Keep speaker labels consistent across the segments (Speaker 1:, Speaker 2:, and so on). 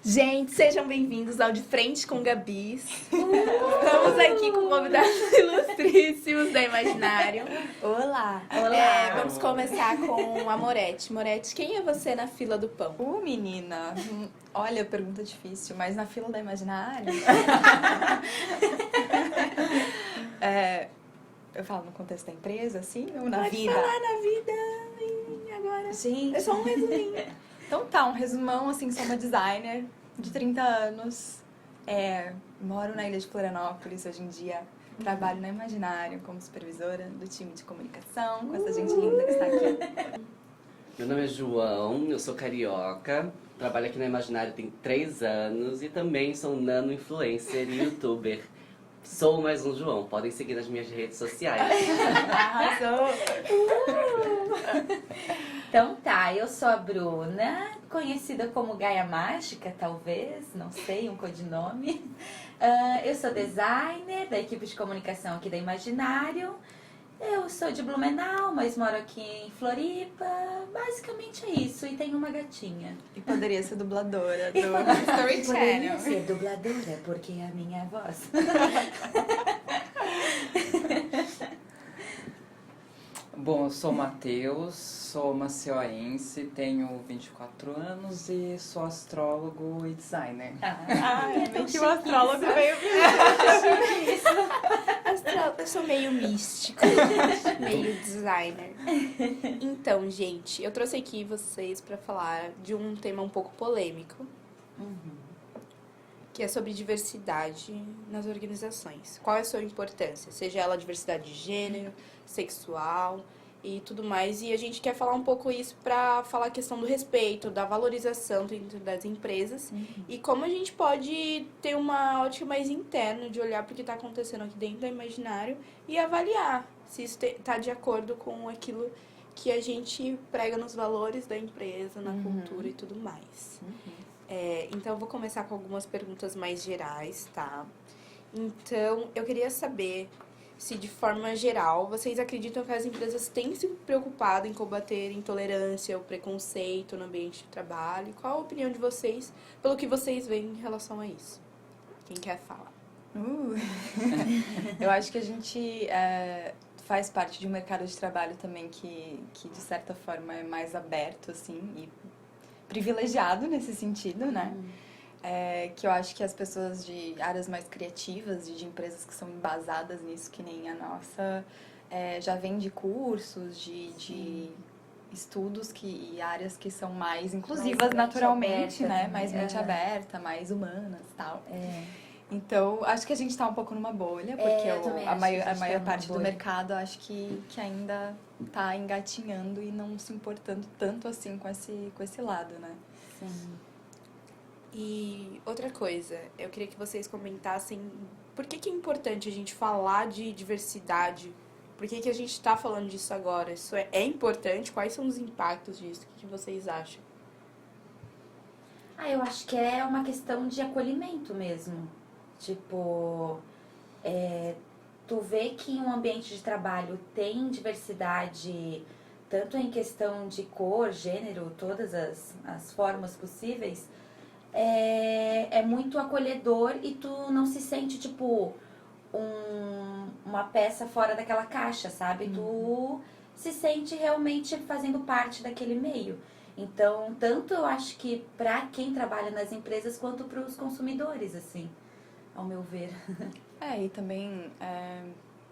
Speaker 1: Gente, sejam bem-vindos ao De Frente com Gabis. Estamos aqui com convidados ilustríssimos da Imaginário.
Speaker 2: Olá!
Speaker 1: Vamos começar com a Moretti. Moretti, quem é você na fila do pão?
Speaker 2: Menina, olha, pergunta difícil, mas na fila da Imaginário... eu falo no contexto da empresa, assim, ou na
Speaker 1: Pode
Speaker 2: vida?
Speaker 1: falar na vida agora.
Speaker 2: Gente...
Speaker 1: É só um resuminho.
Speaker 2: Então tá, um resumão, assim, sou uma designer de 30 anos, moro na ilha de Florianópolis hoje em dia, trabalho na Imaginário como supervisora do time de comunicação, com essa gente linda que está aqui.
Speaker 3: Meu nome é João, eu sou carioca, trabalho aqui na Imaginário tem 3 anos e também sou um nano-influencer e youtuber. Sou mais um João, podem seguir nas minhas redes sociais.
Speaker 1: Arrasou!
Speaker 4: Então tá, eu sou a Bruna, conhecida como Gaia Mágica, talvez, não sei, um codinome. Eu sou designer da equipe de comunicação aqui da Imaginário. Eu sou de Blumenau, mas moro aqui em Floripa. Basicamente é isso, e tenho uma gatinha.
Speaker 2: E poderia ser dubladora do
Speaker 1: Story
Speaker 4: Poderia
Speaker 1: Channel.
Speaker 4: ser dubladora, porque é a minha voz.
Speaker 5: Bom, eu sou o Matheus, sou macioense, tenho 24 anos e sou astrólogo e designer.
Speaker 2: bem que o astrólogo veio
Speaker 1: Eu sou meio místico, meio designer. Então, gente, eu trouxe aqui vocês pra falar de um tema um pouco polêmico, que é sobre diversidade nas organizações. Qual é a sua importância? Seja ela diversidade de gênero, sexual e tudo mais. E a gente quer falar um pouco isso pra falar a questão do respeito, da valorização dentro das empresas e como a gente pode ter uma ótica mais interna de olhar para o que está acontecendo aqui dentro da Imaginário e avaliar se isso está de acordo com aquilo que a gente prega nos valores da empresa, na cultura e tudo mais. Então, eu vou começar com algumas perguntas mais gerais, tá? Então, eu queria saber se, de forma geral, vocês acreditam que as empresas têm se preocupado em combater intolerância ou preconceito no ambiente de trabalho? Qual a opinião de vocês, pelo que vocês veem em relação a isso? Quem quer falar?
Speaker 2: Eu acho que a gente faz parte de um mercado de trabalho também que de certa forma é mais aberto, assim, e privilegiado nesse sentido, né? Que eu acho que as pessoas de áreas mais criativas, de empresas que são embasadas nisso, que nem a nossa, já vem de cursos, de estudos e áreas que são mais inclusivas naturalmente, né? Mais mente aberta, mais humanas e tal. Então, acho que a gente tá um pouco numa bolha, porque a maior parte do mercado acho que ainda tá engatinhando e não se importando tanto assim com esse lado, né?
Speaker 4: Sim.
Speaker 1: E outra coisa, eu queria que vocês comentassem por que é importante a gente falar de diversidade, por que a gente está falando disso agora, isso é importante, quais são os impactos disso, o que vocês acham?
Speaker 4: Eu acho que é uma questão de acolhimento mesmo. Tipo, tu vê que em um ambiente de trabalho tem diversidade, tanto em questão de cor, gênero, todas as formas possíveis, é muito acolhedor e tu não se sente, tipo, uma peça fora daquela caixa, sabe? Tu se sente realmente fazendo parte daquele meio. Então, tanto eu acho que pra quem trabalha nas empresas, quanto pros consumidores, assim, ao meu ver.
Speaker 2: E também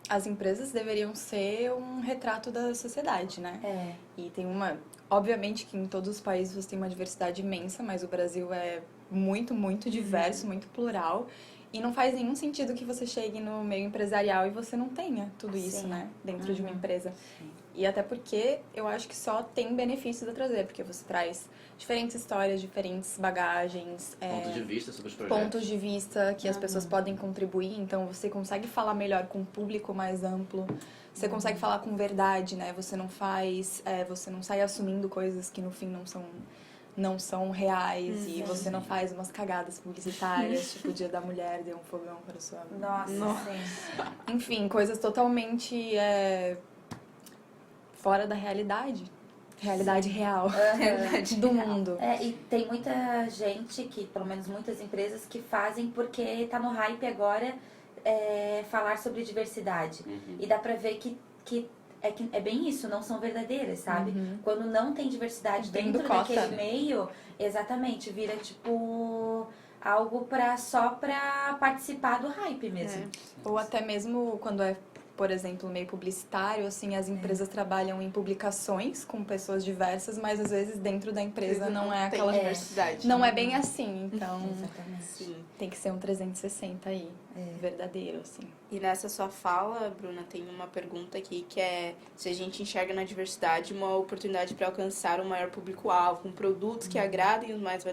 Speaker 2: as empresas deveriam ser um retrato da sociedade, né? E tem obviamente que em todos os países você tem uma diversidade imensa, mas o Brasil é muito, muito diverso, muito plural. E não faz nenhum sentido que você chegue no meio empresarial e você não tenha tudo isso, né? Dentro de uma empresa.
Speaker 4: Sim.
Speaker 2: E até porque eu acho que só tem benefícios a trazer, porque você traz diferentes histórias, diferentes bagagens.
Speaker 3: Pontos de vista sobre os projetos.
Speaker 2: Pontos de vista que as pessoas podem contribuir, então você consegue falar melhor com um público mais amplo, você consegue falar com verdade, né? Você não sai assumindo coisas que no fim não são reais e você não faz umas cagadas publicitárias, tipo o Dia da Mulher, deu um fogão para sua...
Speaker 4: Nossa. Sim.
Speaker 2: Enfim, coisas totalmente fora da realidade. realidade real do mundo.
Speaker 4: E tem muita gente que, pelo menos muitas empresas, que fazem porque tá no hype agora falar sobre diversidade. E dá pra ver que é bem isso, não são verdadeiras, sabe? Quando não tem diversidade
Speaker 2: Tendo
Speaker 4: dentro
Speaker 2: cota.
Speaker 4: daquele meio, exatamente, vira tipo algo só pra participar do hype mesmo.
Speaker 2: Ou até mesmo quando é, por exemplo, meio publicitário, assim, as empresas trabalham em publicações com pessoas diversas, mas às vezes dentro da empresa não é
Speaker 1: tem
Speaker 2: aquela
Speaker 1: diversidade.
Speaker 2: Não é bem assim, então
Speaker 4: Exatamente.
Speaker 1: Sim.
Speaker 2: tem que ser um 360 aí, verdadeiro, assim.
Speaker 1: E nessa sua fala, Bruna, tem uma pergunta aqui que é se a gente enxerga na diversidade uma oportunidade para alcançar um maior público-alvo, com produtos que agradem os mais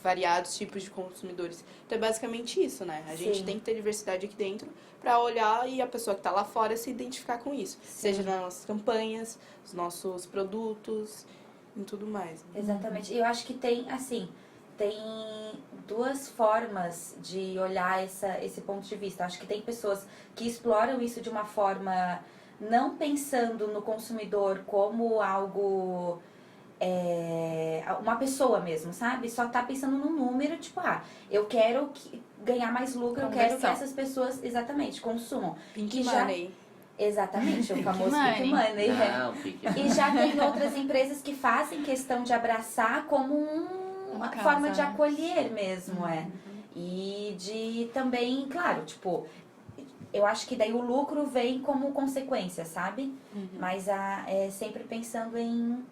Speaker 1: variados tipos de consumidores. Então é basicamente isso, né? A gente
Speaker 4: Sim.
Speaker 1: tem que ter diversidade aqui dentro para olhar e a pessoa que está lá fora se identificar com isso. Seja nas nossas campanhas, os nossos produtos e tudo mais.
Speaker 4: Exatamente. Eu acho que tem, assim, tem duas formas de olhar esse ponto de vista. Acho que tem pessoas que exploram isso de uma forma não pensando no consumidor como algo, uma pessoa mesmo, sabe? Só tá pensando no número, tipo, eu quero ganhar mais lucro, eu quero que
Speaker 2: Conversão.
Speaker 4: essas pessoas, exatamente, consumam.
Speaker 1: Pink
Speaker 4: Que já-
Speaker 1: Money.
Speaker 4: Exatamente, o famoso
Speaker 2: money.
Speaker 4: Pink Money.
Speaker 3: Ah, o pique.
Speaker 4: E já tem outras empresas que fazem questão de abraçar como uma
Speaker 2: causa,
Speaker 4: forma de
Speaker 2: né?
Speaker 4: acolher mesmo, E de também, claro, tipo, eu acho que daí o lucro vem como consequência, sabe? Mas é sempre pensando em...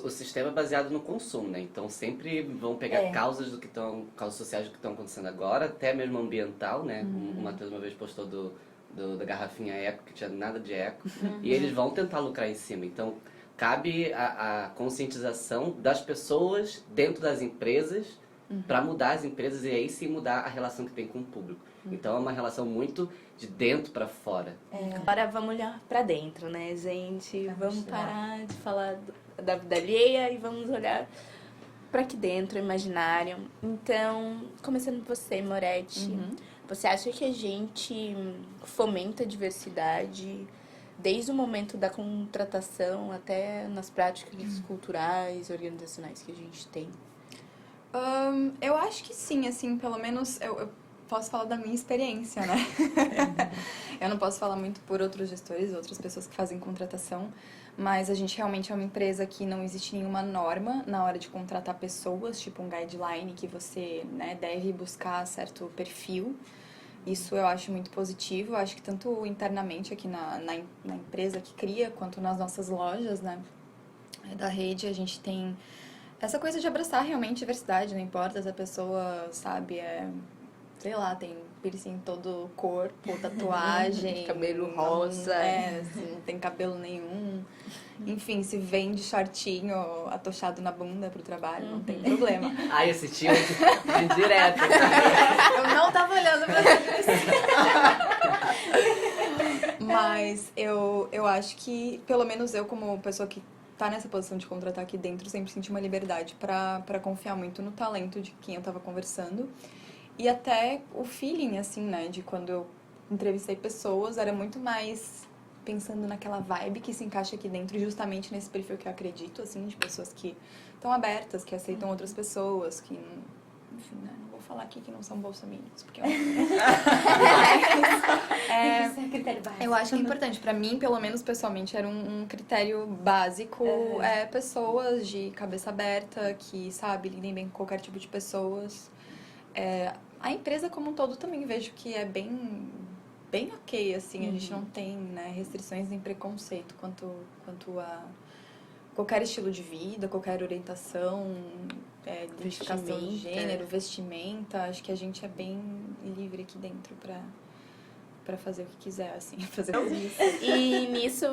Speaker 3: O sistema é baseado no consumo, né? Então sempre vão pegar causas sociais do que estão acontecendo agora, até mesmo ambiental, né? O Matheus uma vez postou da garrafinha eco, que tinha nada de eco, e eles vão tentar lucrar em cima. Então cabe a conscientização das pessoas dentro das empresas para mudar as empresas e aí sim mudar a relação que tem com o público. Então é uma relação muito de dentro para fora.
Speaker 1: Agora vamos olhar pra dentro, né, gente? Vamos
Speaker 4: lá.
Speaker 1: parar de falar da vida alheia e vamos olhar pra aqui dentro, imaginário. Então, começando por você, Moretti. Você acha que a gente fomenta a diversidade desde o momento da contratação até nas práticas culturais, organizacionais que a gente tem?
Speaker 2: Eu acho que sim, assim, pelo menos eu posso falar da minha experiência, né? Eu não posso falar muito por outros gestores, outras pessoas que fazem contratação, mas a gente realmente é uma empresa que não existe nenhuma norma na hora de contratar pessoas, tipo um guideline que você, né, deve buscar certo perfil. Isso eu acho muito positivo, eu acho que tanto internamente aqui na empresa que cria, quanto nas nossas lojas, né, da rede, a gente tem essa coisa de abraçar realmente diversidade, não importa se a pessoa, sabe, sei lá, tem piercing em todo o corpo, tatuagem.
Speaker 1: Cabelo rosa.
Speaker 2: Se não tem cabelo nenhum. Enfim, se vem de shortinho atochado na bunda pro trabalho, não tem problema.
Speaker 3: Ai, esse tio de direto.
Speaker 2: Eu não tava olhando pra Mas eu acho que, pelo menos eu como pessoa que tá nessa posição de contratar aqui dentro, sempre senti uma liberdade pra confiar muito no talento de quem eu tava conversando. E até o feeling, assim, né, de quando eu entrevistei pessoas, era muito mais pensando naquela vibe que se encaixa aqui dentro, justamente nesse perfil que eu acredito, assim, de pessoas que estão abertas, que aceitam outras pessoas, que, enfim, né, não vou falar aqui que não são bolsominions, porque
Speaker 4: Esse é critério básico.
Speaker 2: eu acho que é importante. Pra mim, pelo menos pessoalmente, era um critério básico. Pessoas de cabeça aberta, que, sabe, lidem bem com qualquer tipo de pessoas. A empresa como um todo também vejo que é bem ok, assim. A gente não tem, né, restrições nem preconceito quanto a qualquer estilo de vida, qualquer orientação, identificação de gênero, vestimenta. Acho que a gente é bem livre aqui dentro pra fazer o que quiser, assim, fazer isso.
Speaker 1: E nisso,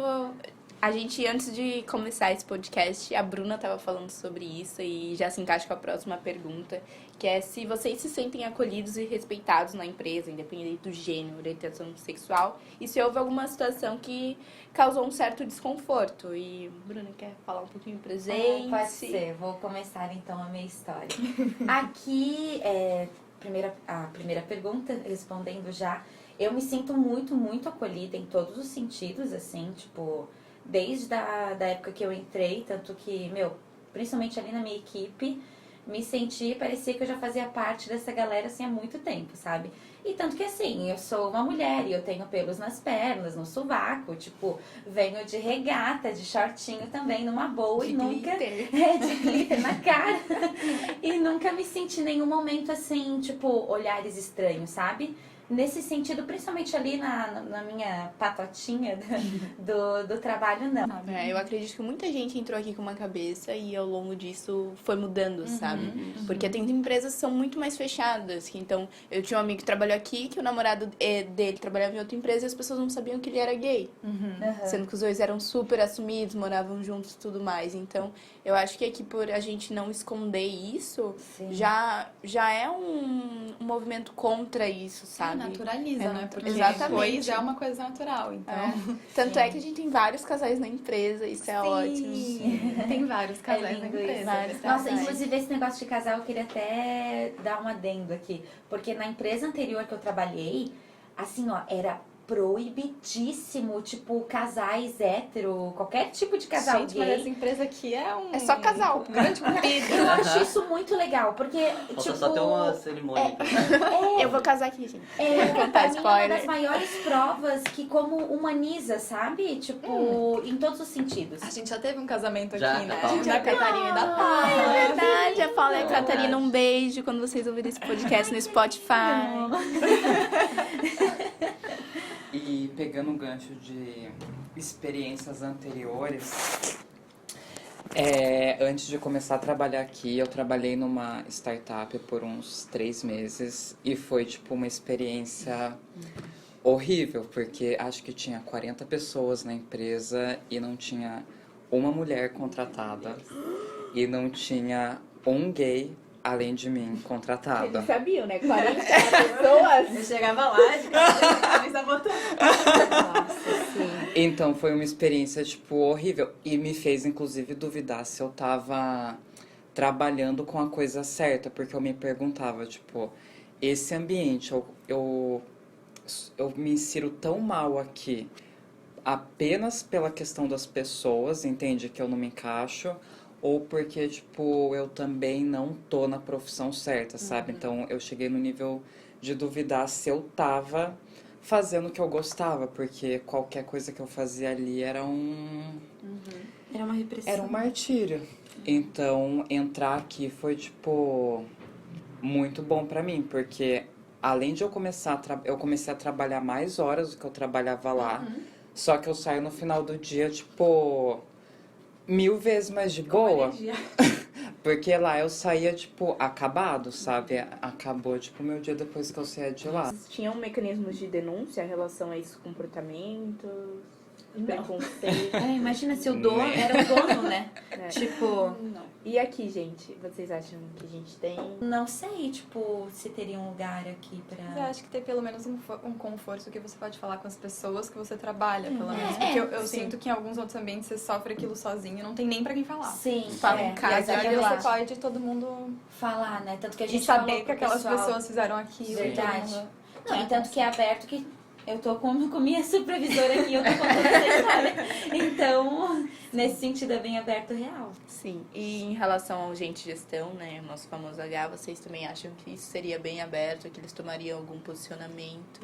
Speaker 1: a gente, antes de começar esse podcast, a Bruna estava falando sobre isso e já se encaixa com a próxima pergunta, que é se vocês se sentem acolhidos e respeitados na empresa, independente do gênero, orientação sexual, e se houve alguma situação que causou um certo desconforto. E, Bruna, quer falar um pouquinho pra gente?
Speaker 4: Pode ser, vou começar então a minha história. Aqui, a primeira pergunta, respondendo já, eu me sinto muito, muito acolhida em todos os sentidos, assim, tipo, desde da época que eu entrei, tanto que, principalmente ali na minha equipe, parecia que eu já fazia parte dessa galera assim há muito tempo, sabe? E tanto que assim, eu sou uma mulher e eu tenho pelos nas pernas, no sovaco, tipo, venho de regata, de shortinho também, numa boa,
Speaker 1: De
Speaker 4: e nunca...
Speaker 1: glitter.
Speaker 4: de glitter na cara. E nunca me senti em nenhum momento assim, tipo, olhares estranhos, sabe? Nesse sentido, principalmente ali na minha patotinha do trabalho, não.
Speaker 1: Eu acredito que muita gente entrou aqui com uma cabeça e ao longo disso foi mudando, sabe? Porque tem empresas que são muito mais fechadas. Então, eu tinha um amigo que trabalhou aqui, que o namorado dele trabalhava em outra empresa e as pessoas não sabiam que ele era gay. Sendo que os dois eram super assumidos, moravam juntos e tudo mais. Então, eu acho que aqui por a gente não esconder isso,
Speaker 4: Sim.
Speaker 1: já é um movimento contra isso, sabe?
Speaker 2: Naturaliza, né? Porque
Speaker 1: Exatamente.
Speaker 2: foi já é uma coisa natural, então...
Speaker 1: Tanto é que a gente tem vários casais na empresa, isso é ótimo.
Speaker 2: Tem vários casais
Speaker 4: lindo
Speaker 2: na empresa.
Speaker 4: isso.
Speaker 1: Vários
Speaker 4: Nossa,
Speaker 1: casais.
Speaker 4: inclusive esse negócio de casal eu queria até dar um adendo aqui. Porque na empresa anterior que eu trabalhei, assim, ó, era proibidíssimo, tipo, casais hétero, qualquer tipo de casal
Speaker 2: Gente, mas essa
Speaker 4: gay.
Speaker 2: empresa aqui é um...
Speaker 1: É só casal.
Speaker 2: grande cupido.
Speaker 4: Eu acho isso muito legal, porque,
Speaker 3: Falta
Speaker 4: tipo...
Speaker 3: só ter uma cerimônia.
Speaker 1: Eu vou casar aqui, gente.
Speaker 4: Pra
Speaker 1: Contar
Speaker 4: mim é uma das
Speaker 1: spoiler.
Speaker 4: maiores provas que como humaniza, sabe? Tipo, em todos os sentidos.
Speaker 2: A gente já teve um casamento
Speaker 3: Já,
Speaker 2: aqui, né?
Speaker 3: da Paula.
Speaker 2: Da Catarina e da
Speaker 1: É
Speaker 2: Paula.
Speaker 1: verdade, a Paula e a Catarina, um beijo quando vocês ouvirem esse podcast no Spotify.
Speaker 5: E pegando um gancho de experiências anteriores, antes de começar a trabalhar aqui, eu trabalhei numa startup por uns 3 meses e foi tipo uma experiência horrível, porque acho que tinha 40 pessoas na empresa e não tinha uma mulher contratada e não tinha um gay além de mim contratada.
Speaker 1: Eles sabiam, né? 40 pessoas.
Speaker 2: Eu chegava lá de camisa botando.
Speaker 4: Nossa, sim.
Speaker 5: Então foi uma experiência, tipo, horrível. E me fez, inclusive, duvidar se eu tava trabalhando com a coisa certa. Porque eu me perguntava, tipo, esse ambiente, eu me insiro tão mal aqui apenas pela questão das pessoas, entende? Que eu não me encaixo. Ou porque, tipo, eu também não tô na profissão certa, sabe? Então eu cheguei no nível de duvidar se eu tava fazendo o que eu gostava, porque qualquer coisa que eu fazia ali era
Speaker 4: Era uma repressão.
Speaker 5: era um martírio. Então, entrar aqui foi, tipo, muito bom pra mim, porque além de eu começar eu comecei a trabalhar mais horas do que eu trabalhava lá, só que eu saio no final do dia, tipo, 1000 vezes mais de boa. Porque lá eu saía, tipo, acabado, sabe? Acabou, tipo, o meu dia depois que eu saía de lá.
Speaker 1: Tinham mecanismos de denúncia em relação a esses comportamentos, de preconceito.
Speaker 4: Imagina se o dono era o dono, né?
Speaker 1: É.
Speaker 4: Tipo,
Speaker 1: E aqui, gente, vocês acham que a gente tem?
Speaker 4: não sei, tipo, se teria um lugar aqui
Speaker 2: Mas eu
Speaker 4: pra...
Speaker 2: acho que tem pelo menos um conforto que você pode falar com as pessoas que você trabalha, pelo menos.
Speaker 4: É,
Speaker 2: Porque eu
Speaker 1: sim.
Speaker 2: sinto que em alguns outros ambientes você sofre aquilo sozinho, não tem nem pra quem falar.
Speaker 4: Sim,
Speaker 1: Fala em casa,
Speaker 2: E aqui
Speaker 1: olha lá.
Speaker 2: você pode todo mundo
Speaker 4: falar, né? Tanto que a
Speaker 2: e
Speaker 4: gente
Speaker 2: saber
Speaker 4: falou
Speaker 2: que
Speaker 4: pro
Speaker 2: aquelas
Speaker 4: pessoal-
Speaker 2: pessoas fizeram aquilo.
Speaker 4: Verdade.
Speaker 2: todo mundo-
Speaker 4: Não, e tanto que é aberto que eu tô com minha supervisora aqui, eu tô contando essa história. Então, nesse sentido é bem aberto real.
Speaker 1: Sim. E em relação ao gente gestão, né, o nosso famoso H, vocês também acham que isso seria bem aberto, que eles tomariam algum posicionamento?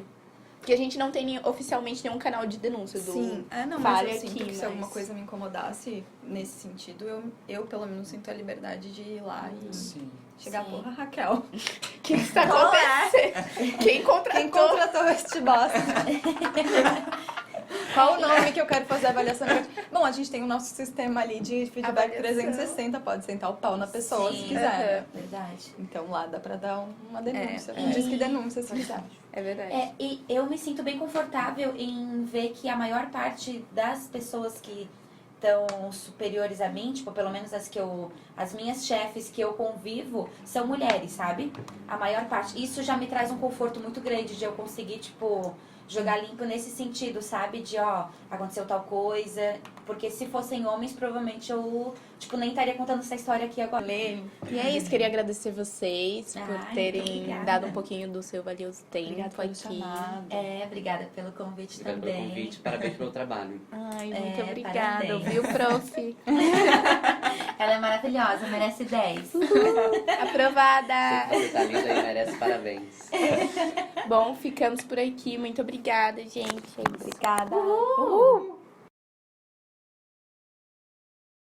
Speaker 1: Porque a gente não tem oficialmente nenhum canal de denúncia do
Speaker 2: Sim, não,
Speaker 1: Fale
Speaker 2: mas eu sinto
Speaker 1: aqui,
Speaker 2: que se
Speaker 1: mas-
Speaker 2: alguma coisa me incomodasse nesse sentido, eu pelo menos sinto a liberdade de ir lá e
Speaker 5: Sim.
Speaker 2: chegar,
Speaker 4: Sim.
Speaker 2: porra, Raquel.
Speaker 1: O que está acontecendo? Quem contratou?
Speaker 2: Quem contratou este bosta? Qual o nome que eu quero fazer a avaliação negativa? Bom, a gente tem o nosso sistema ali de feedback
Speaker 1: Avaliação.
Speaker 2: 360, pode sentar o pau na pessoa se
Speaker 4: Sim.
Speaker 2: quiser.
Speaker 4: Verdade.
Speaker 2: Então lá dá pra dar uma denúncia.
Speaker 1: É.
Speaker 2: Um disque denúncia se quiser.
Speaker 1: É verdade.
Speaker 4: E eu me sinto bem confortável em ver que a maior parte das pessoas que estão superiores a mim, tipo, pelo menos as minhas chefes que eu convivo, são mulheres, sabe? A maior parte. Isso já me traz um conforto muito grande de eu conseguir, tipo, jogar limpo nesse sentido, sabe? De, ó, aconteceu tal coisa. Porque se fossem homens, provavelmente eu, tipo, nem estaria contando essa história aqui agora.
Speaker 1: E é isso, queria agradecer vocês por
Speaker 4: Ai,
Speaker 1: terem
Speaker 4: muito obrigada.
Speaker 1: dado um pouquinho do seu valioso
Speaker 2: Obrigada
Speaker 1: tempo
Speaker 2: pelo
Speaker 1: aqui.
Speaker 2: chamado.
Speaker 4: Obrigada pelo convite
Speaker 3: Obrigado
Speaker 4: também.
Speaker 3: pelo convite, parabéns pelo trabalho.
Speaker 1: Ai,
Speaker 4: É,
Speaker 1: muito obrigada,
Speaker 4: parabéns.
Speaker 1: viu, prof?
Speaker 4: Ela é maravilhosa, merece 10.
Speaker 1: Aprovada!
Speaker 3: Você tá linda e merece parabéns.
Speaker 1: Bom, ficamos por aqui. Muito obrigada, gente.
Speaker 2: Obrigada.
Speaker 1: Uhul.